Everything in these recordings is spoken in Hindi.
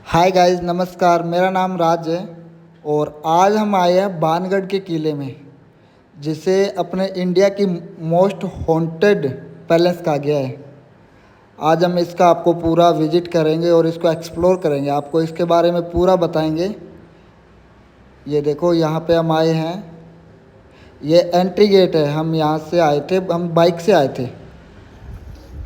हाय गाइस, नमस्कार। मेरा नाम राज है और आज हम आए हैं बानगढ़ के किले में, जिसे अपने इंडिया की मोस्ट हॉन्टेड पैलेस कहा गया है। आज हम इसका आपको पूरा विजिट करेंगे और इसको एक्सप्लोर करेंगे, आपको इसके बारे में पूरा बताएंगे। ये देखो, यहाँ पे हम आए हैं। ये एंट्री गेट है। हम यहाँ से आए थे, हम बाइक से आए थे।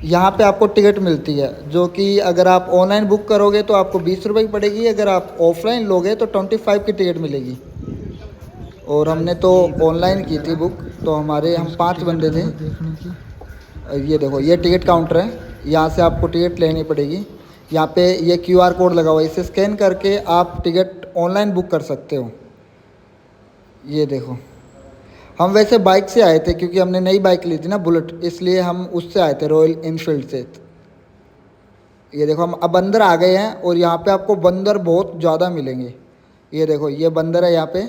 यहाँ पे आपको टिकट मिलती है, जो कि अगर आप ऑनलाइन बुक करोगे तो आपको 20 रुपये की पड़ेगी। अगर आप ऑफलाइन लोगे तो 25 की टिकट मिलेगी। और हमने तो ऑनलाइन की थी बुक, तो हम 5 बंदे थे। ये देखो, ये टिकट काउंटर है। यहाँ से आपको टिकट लेनी पड़ेगी। यहाँ पे ये QR कोड लगा हुआ है, इसे स्कैन करके आप टिकट ऑनलाइन बुक कर सकते हो। ये देखो, हम वैसे बाइक से आए थे क्योंकि हमने नई बाइक ली थी ना, बुलेट, इसलिए हम उससे आए थे, रॉयल इनफील्ड से। ये देखो, हम अब अंदर आ गए हैं और यहाँ पे आपको बंदर बहुत ज़्यादा मिलेंगे। ये देखो, ये बंदर है यहाँ पे,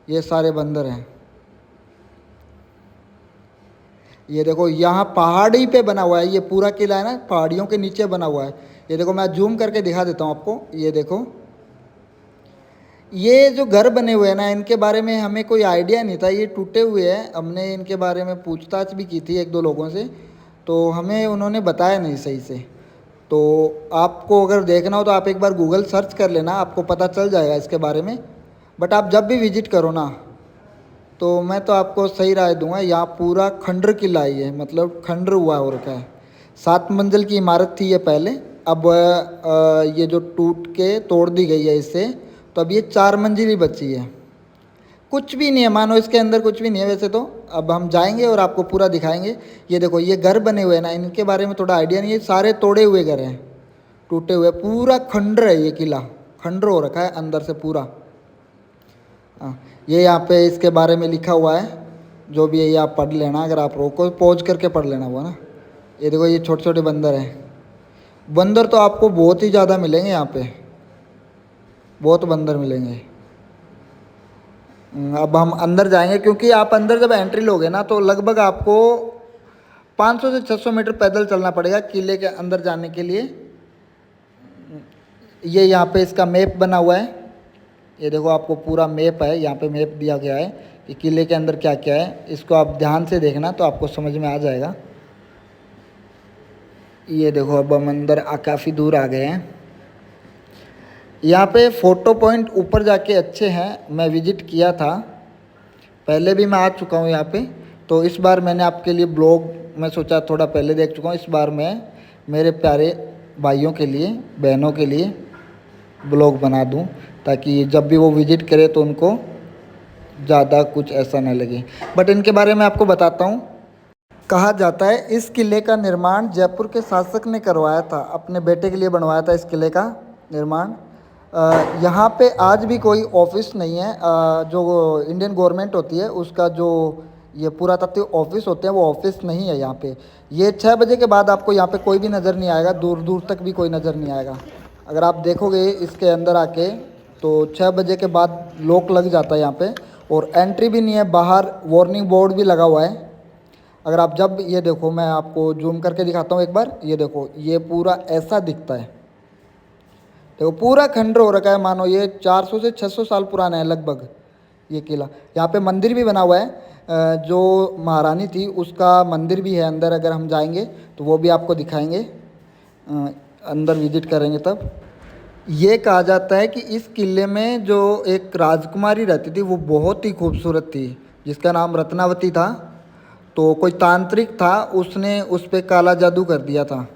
ये सारे बंदर हैं। ये देखो, यहाँ पहाड़ी पे बना हुआ है, ये पूरा किला है ना, पहाड़ियों के नीचे बना हुआ है। ये देखो, मैं जूम करके दिखा देता हूँ आपको। ये देखो, ये जो घर बने हुए हैं ना, इनके बारे में हमें कोई आइडिया नहीं था, ये टूटे हुए हैं। हमने इनके बारे में पूछताछ भी की थी एक दो लोगों से, तो हमें उन्होंने बताया नहीं सही से। तो आपको अगर देखना हो तो आप एक बार गूगल सर्च कर लेना, आपको पता चल जाएगा इसके बारे में। बट आप जब भी विजिट करो ना, तो मैं तो आपको सही राय दूंगा। यहाँ पूरा खंडर किला ही है, मतलब खंडर हुआ हो रखा है। 7 मंजिल की इमारत थी ये पहले। अब ये जो टूट के तोड़ दी गई है इससे, तो अब ये 4 मंजिल ही बची है। कुछ भी नहीं है, मानो इसके अंदर कुछ भी नहीं है वैसे तो। अब हम जाएंगे और आपको पूरा दिखाएंगे। ये देखो, ये घर बने हुए हैं ना, इनके बारे में थोड़ा आइडिया नहीं है। सारे तोड़े हुए घर हैं, टूटे हुए। पूरा खंडर है ये किला, खंडर हो रखा है अंदर से पूरा। हाँ, ये यहाँ पे इसके बारे में लिखा हुआ है, जो भी है ये आप पढ़ लेना। अगर आप रोको, पॉज करके पढ़ लेना वो ना। ये देखो, ये छोटे छोटे बंदर हैं। बंदर तो आपको बहुत ही ज़्यादा मिलेंगे यहाँ पे, बहुत बंदर मिलेंगे। अब हम अंदर जाएंगे, क्योंकि आप अंदर जब एंट्री लोगे ना, तो लगभग आपको 500 से 600 मीटर पैदल चलना पड़ेगा किले के अंदर जाने के लिए। ये यहाँ पे इसका मैप बना हुआ है। ये देखो, आपको पूरा मैप है, यहाँ पे मैप दिया गया है कि किले के अंदर क्या क्या है। इसको आप ध्यान से देखना तो आपको समझ में आ जाएगा। ये देखो, अब हम अंदर काफ़ी दूर आ गए हैं। यहाँ पे फ़ोटो पॉइंट ऊपर जाके अच्छे हैं, मैं विज़िट किया था पहले भी, मैं आ चुका हूँ यहाँ पे। तो इस बार मैंने आपके लिए ब्लॉग, मैं सोचा थोड़ा पहले देख चुका हूँ, इस बार मैं मेरे प्यारे भाइयों के लिए, बहनों के लिए ब्लॉग बना दूँ, ताकि जब भी वो विज़िट करे तो उनको ज़्यादा कुछ ऐसा ना लगे। बट इनके बारे में आपको बताता हूँ। कहा जाता है इस किले का निर्माण जयपुर के शासक ने करवाया था, अपने बेटे के लिए बनवाया था इस किले का निर्माण। यहाँ पे आज भी कोई ऑफिस नहीं है। जो इंडियन गवर्नमेंट होती है उसका जो ये पुरातत्व ऑफिस होते हैं, वो ऑफिस नहीं है यहाँ पे। ये 6 बजे के बाद आपको यहाँ पे कोई भी नज़र नहीं आएगा, दूर दूर तक भी कोई नज़र नहीं आएगा। अगर आप देखोगे इसके अंदर आके, तो 6 बजे के बाद लॉक लग जाता है यहाँ पे, और एंट्री भी नहीं है। बाहर वार्निंग बोर्ड भी लगा हुआ है। अगर आप जब, ये देखो, मैं आपको जूम करके दिखाता हूँ एक बार। ये देखो, ये पूरा ऐसा दिखता है। देखो, पूरा खंडर हो रखा है, मानो ये 400 से 600 साल पुराना है लगभग ये किला। यहाँ पे मंदिर भी बना हुआ है, जो महारानी थी उसका मंदिर भी है अंदर। अगर हम जाएंगे तो वो भी आपको दिखाएंगे, अंदर विजिट करेंगे तब। ये कहा जाता है कि इस किले में जो एक राजकुमारी रहती थी, वो बहुत ही खूबसूरत थी, जिसका नाम रत्नावती था। तो कोई तांत्रिक था, उसने उस पर काला जादू कर दिया था।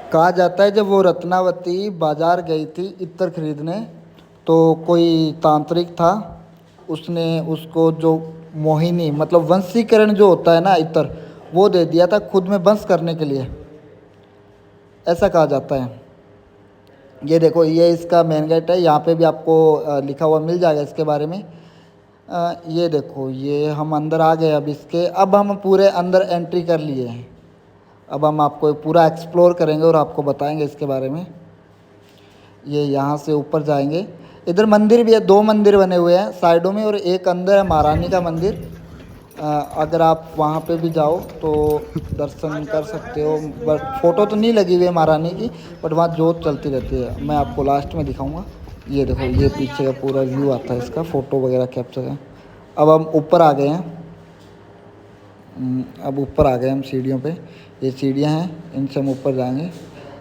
कहा जाता है जब वो रत्नावती बाज़ार गई थी इत्र खरीदने, तो कोई तांत्रिक था, उसने उसको जो मोहिनी, मतलब वंशीकरण जो होता है ना, इत्र, वो दे दिया था खुद में वंश करने के लिए, ऐसा कहा जाता है। ये देखो, ये इसका मेन गेट है। यहाँ पे भी आपको लिखा हुआ मिल जाएगा इसके बारे में। ये देखो, ये हम अंदर आ गए अब इसके। अब हम पूरे अंदर एंट्री कर लिए हैं। अब हम आपको पूरा एक्सप्लोर करेंगे और आपको बताएंगे इसके बारे में। ये यहाँ से ऊपर जाएंगे। इधर मंदिर भी है, 2 मंदिर बने हुए हैं साइडों में, और एक अंदर है महारानी का मंदिर। अगर आप वहाँ पे भी जाओ तो दर्शन कर सकते हो, बट फ़ोटो तो नहीं लगी हुई है महारानी की, बट वहाँ जोत चलती रहती है। मैं आपको लास्ट में दिखाऊंगा। ये देखो, ये पीछे का पूरा व्यू आता है इसका, फ़ोटो वगैरह कैप्चर है। अब हम ऊपर आ गए हैं। अब ऊपर आ गए हम सीढ़ियों पे। ये सीढ़ियाँ हैं, इनसे हम ऊपर जाएंगे।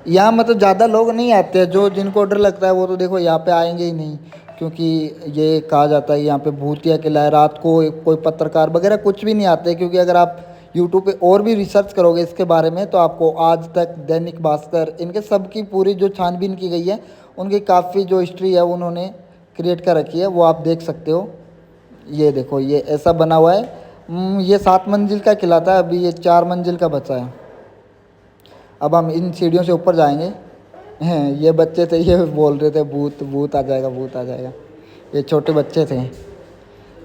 यहाँ मतलब ज़्यादा लोग नहीं आते हैं, जो जिनको डर लगता है वो तो देखो यहाँ पे आएंगे ही नहीं, क्योंकि ये कहा जाता है यहाँ पे भूतिया किला है। रात को कोई पत्रकार वगैरह कुछ भी नहीं आते, क्योंकि अगर आप यूट्यूब पे और भी रिसर्च करोगे इसके बारे में तो आपको आज तक, दैनिक भास्कर, इनके सब की पूरी जो छानबीन की गई है, उनकी काफ़ी जो हिस्ट्री है उन्होंने क्रिएट कर रखी है, वो आप देख सकते हो। ये देखो, ये ऐसा बना हुआ है। ये 7 मंजिल का किला था, अभी ये 4 मंजिल का बचा है। अब हम इन सीढ़ियों से ऊपर जाएंगे। हैं, ये बच्चे थे, ये बोल रहे थे भूत भूत आ जाएगा, भूत आ जाएगा। ये छोटे बच्चे थे,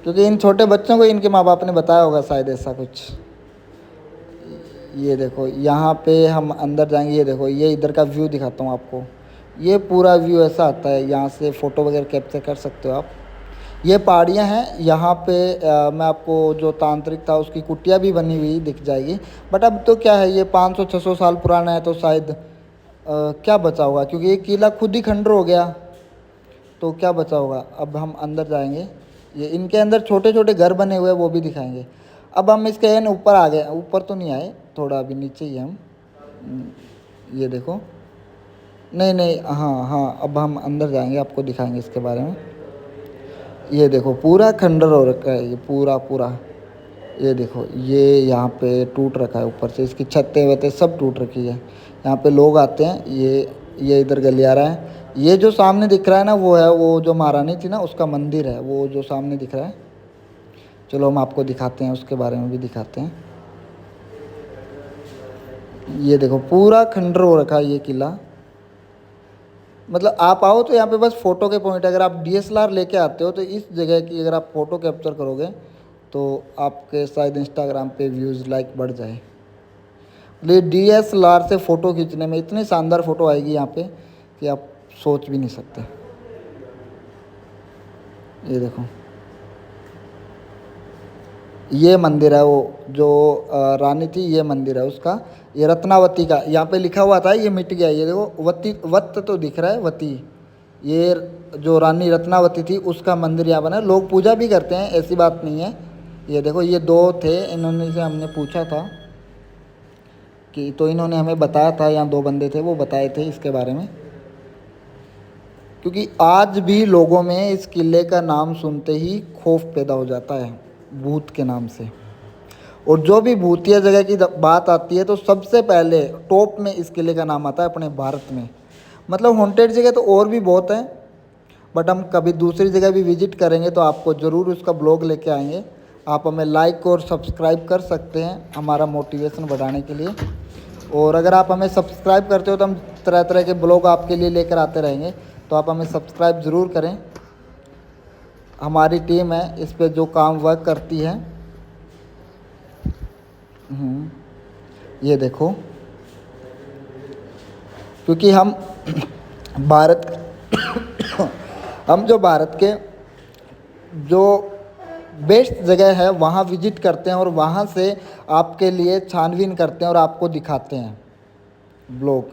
क्योंकि इन छोटे बच्चों को इनके माँ बाप ने बताया होगा शायद ऐसा कुछ। ये देखो, यहाँ पे हम अंदर जाएंगे। ये देखो, ये इधर का व्यू दिखाता हूँ आपको। ये पूरा व्यू ऐसा आता है, यहाँ से फ़ोटो वगैरह कैप्चर कर सकते हो आप। ये पहाड़ियाँ हैं यहाँ पे। मैं आपको जो तांत्रिक था उसकी कुटिया भी बनी हुई दिख जाएगी, बट अब तो क्या है, ये 500-600 साल पुराना है, तो शायद क्या बचा होगा, क्योंकि ये किला खुद ही खंडर हो गया, तो क्या बचा होगा। अब हम अंदर जाएंगे। ये इनके अंदर छोटे छोटे घर बने हुए हैं, वो भी दिखाएंगे। अब हम इसके एन ऊपर आ गए, ऊपर तो नहीं आए, थोड़ा अभी नीचे ही हम। ये देखो, नहीं नहीं, हाँ हाँ, अब हम अंदर जाएंगे, आपको दिखाएंगे इसके बारे में। ये देखो, पूरा खंडर हो रखा है, ये पूरा पूरा। ये देखो, ये यहाँ पे टूट रखा है ऊपर से, इसकी छतें वतें सब टूट रखी है। यहाँ पे लोग आते हैं। ये इधर गलियारा है। ये जो सामने दिख रहा है ना, वो है, वो जो महारानी थी ना उसका मंदिर है, वो जो सामने दिख रहा है। चलो हम आपको दिखाते हैं, उसके बारे में भी दिखाते हैं। ये देखो, पूरा खंडर हो रखा है ये किला। मतलब आप आओ तो यहाँ पे बस फ़ोटो के पॉइंट, अगर आप डीएसएलआर लेके आते हो तो इस जगह की अगर आप फ़ोटो कैप्चर करोगे तो आपके शायद इंस्टाग्राम पे व्यूज़ लाइक बढ़ जाए। मतलब डीएसएलआर से फ़ोटो खींचने में इतनी शानदार फ़ोटो आएगी यहाँ पे कि आप सोच भी नहीं सकते। ये देखो, ये मंदिर है, वो जो रानी थी, ये मंदिर है उसका। ये रत्नावती का यहाँ पे लिखा हुआ था, ये मिट गया। ये देखो, वती वत तो दिख रहा है, वती। ये जो रानी रत्नावती थी उसका मंदिर यहाँ बना है। लोग पूजा भी करते हैं, ऐसी बात नहीं है। ये देखो, ये 2 थे, इन्होंने से हमने पूछा था कि, तो इन्होंने हमें बताया था, यहाँ 2 बंदे थे, वो बताए थे इसके बारे में। क्योंकि आज भी लोगों में इस किले का नाम सुनते ही खौफ पैदा हो जाता है, भूत के नाम से। और जो भी भूतिया जगह की बात आती है तो सबसे पहले टॉप में इस किले का नाम आता है अपने भारत में। मतलब हॉन्टेड जगह तो और भी बहुत हैं, बट हम कभी दूसरी जगह भी विजिट करेंगे तो आपको ज़रूर उसका ब्लॉग लेके आएंगे। आप हमें लाइक और सब्सक्राइब कर सकते हैं हमारा मोटिवेशन बढ़ाने के लिए। और अगर आप हमें सब्सक्राइब करते हो तो हम तरह तरह के ब्लॉग आपके लिए लेकर आते रहेंगे, तो आप हमें सब्सक्राइब ज़रूर करें। हमारी टीम है इस पे जो काम वर्क करती है। ये देखो, क्योंकि हम भारत हम जो भारत के जो बेस्ट जगह है वहाँ विजिट करते हैं और वहाँ से आपके लिए छानबीन करते हैं और आपको दिखाते हैं ब्लॉग।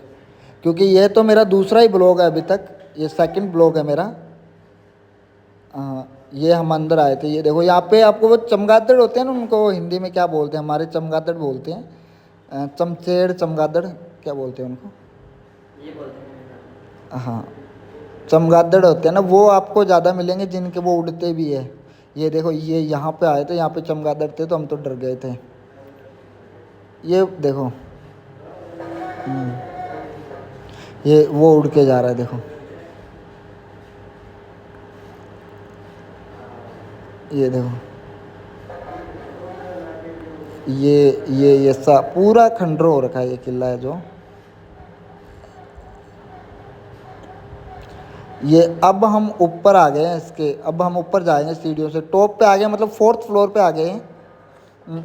क्योंकि ये तो मेरा दूसरा ही ब्लॉग है अभी तक, ये सेकंड ब्लॉग है मेरा। ये हम अंदर आए थे। ये देखो, यहाँ पे आपको वो चमगादड़ होते हैं ना, उनको हिंदी में क्या बोलते हैं, हमारे चमगादड़ बोलते हैं। चमचेड़, चमगादड़, क्या बोलते हैं उनको, ये बोलते हैं। हाँ, चमगादड़ होते हैं ना, वो आपको ज़्यादा मिलेंगे, जिनके वो उड़ते भी है। ये देखो, ये यहाँ पे आए थे, यहाँ पे चमगादड़ थे तो हम तो डर गए थे। ये देखो, ये वो उड़ के जा रहा है, देखो। ये देखो, ये सा पूरा खंडर हो रखा है, ये किला है जो। ये अब हम ऊपर आ गए हैं इसके, अब हम ऊपर जाएंगे सीढ़ियों से, टॉप पे आ गए, मतलब 4th फ्लोर पे आ गए हैं।